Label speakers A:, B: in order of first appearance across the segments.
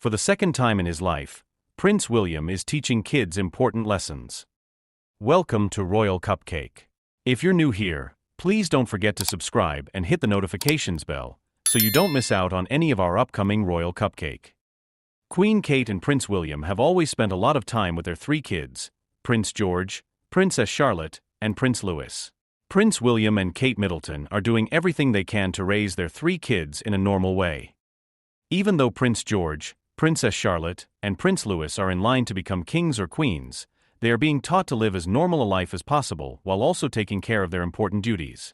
A: For the second time in his life, Prince William is teaching kids important lessons. Welcome to Royal Cupcake. If you're new here, please don't forget to subscribe and hit the notifications bell so you don't miss out on any of our upcoming Royal Cupcake. Queen Kate and Prince William have always spent a lot of time with their three kids, Prince George, Princess Charlotte, and Prince Louis. Prince William and Kate Middleton are doing everything they can to raise their three kids in a normal way. Even though Prince George, Princess Charlotte, and Prince Louis are in line to become kings or queens, they are being taught to live as normal a life as possible while also taking care of their important duties.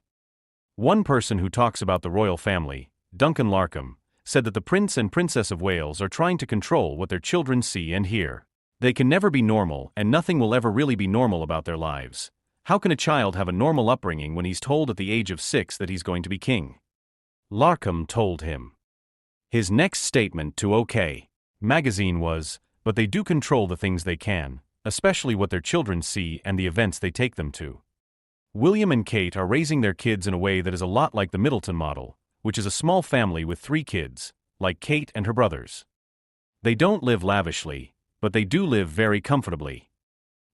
A: One person who talks about the royal family, Duncan Larcombe, said that the Prince and Princess of Wales are trying to control what their children see and hear. They can never be normal, and nothing will ever really be normal about their lives. How can a child have a normal upbringing when he's told at the age of 6 that he's going to be king? Larcombe told him. His next statement to OK! Magazine was, but they do control the things they can, especially what their children see and the events they take them to. William and Kate are raising their kids in a way that is a lot like the Middleton model, which is a small family with 3 kids, like Kate and her brothers. They don't live lavishly, but they do live very comfortably.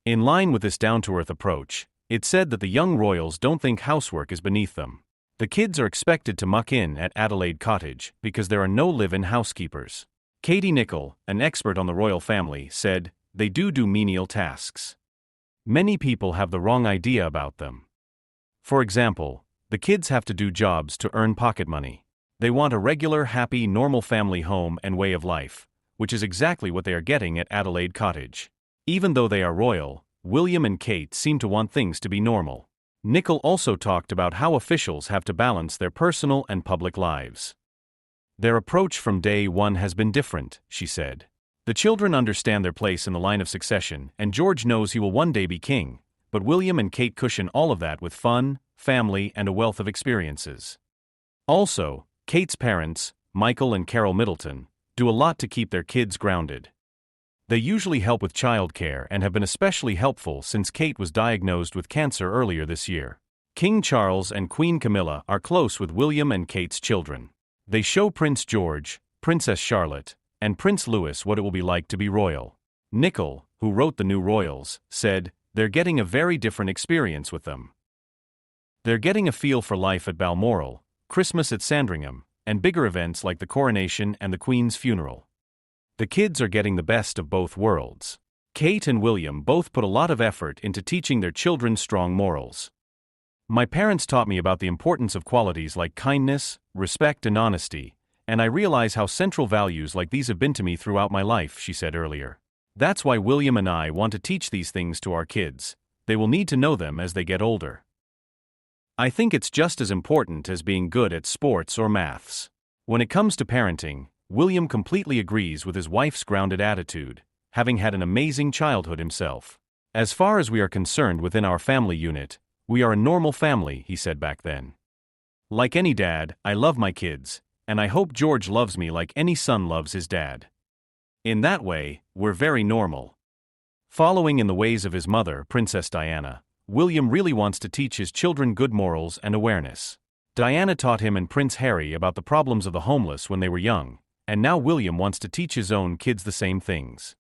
A: In line with this down-to-earth approach, it's said that the young royals don't think housework is beneath them. The kids are expected to muck in at Adelaide Cottage because there are no live-in housekeepers. Katie Nicholl, an expert on the royal family, said, "They do menial tasks. Many people have the wrong idea about them. For example, the kids have to do jobs to earn pocket money. They want a regular, happy, normal family home and way of life, which is exactly what they are getting at Adelaide Cottage. Even though they are royal, William and Kate seem to want things to be normal." Nicholl also talked about how officials have to balance their personal and public lives. Their approach from day one has been different, she said. The children understand their place in the line of succession, and George knows he will one day be king, but William and Kate cushion all of that with fun, family, and a wealth of experiences. Also, Kate's parents, Michael and Carol Middleton, do a lot to keep their kids grounded. They usually help with childcare and have been especially helpful since Kate was diagnosed with cancer earlier this year. King Charles and Queen Camilla are close with William and Kate's children. They show Prince George, Princess Charlotte, and Prince Louis what it will be like to be royal. Nicholl, who wrote The New Royals, said, "They're getting a very different experience with them. They're getting a feel for life at Balmoral, Christmas at Sandringham, and bigger events like the coronation and the Queen's funeral. The kids are getting the best of both worlds." Kate and William both put a lot of effort into teaching their children strong morals. "My parents taught me about the importance of qualities like kindness, respect, and honesty, and I realize how central values like these have been to me throughout my life," she said earlier. "That's why William and I want to teach these things to our kids. They will need to know them as they get older. I think it's just as important as being good at sports or maths." When it comes to parenting, William completely agrees with his wife's grounded attitude, having had an amazing childhood himself. "As far as we are concerned within our family unit, we are a normal family," he said back then. "Like any dad, I love my kids, and I hope George loves me like any son loves his dad. In that way, we're very normal." Following in the ways of his mother, Princess Diana, William really wants to teach his children good morals and awareness. Diana taught him and Prince Harry about the problems of the homeless when they were young, and now William wants to teach his own kids the same things.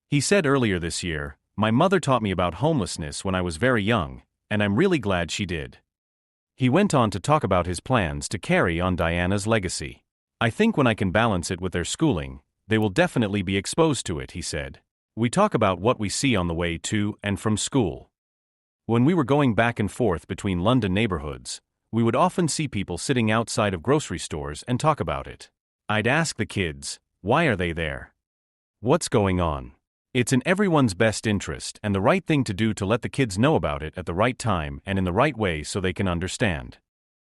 A: He said earlier this year, "My mother taught me about homelessness when I was very young, and I'm really glad she did." He went on to talk about his plans to carry on Diana's legacy. "I think when I can balance it with their schooling, they will definitely be exposed to it," he said. "We talk about what we see on the way to and from school. When we were going back and forth between London neighborhoods, we would often see people sitting outside of grocery stores and talk about it. I'd ask the kids, why are they there? What's going on? It's in everyone's best interest and the right thing to do to let the kids know about it at the right time and in the right way so they can understand."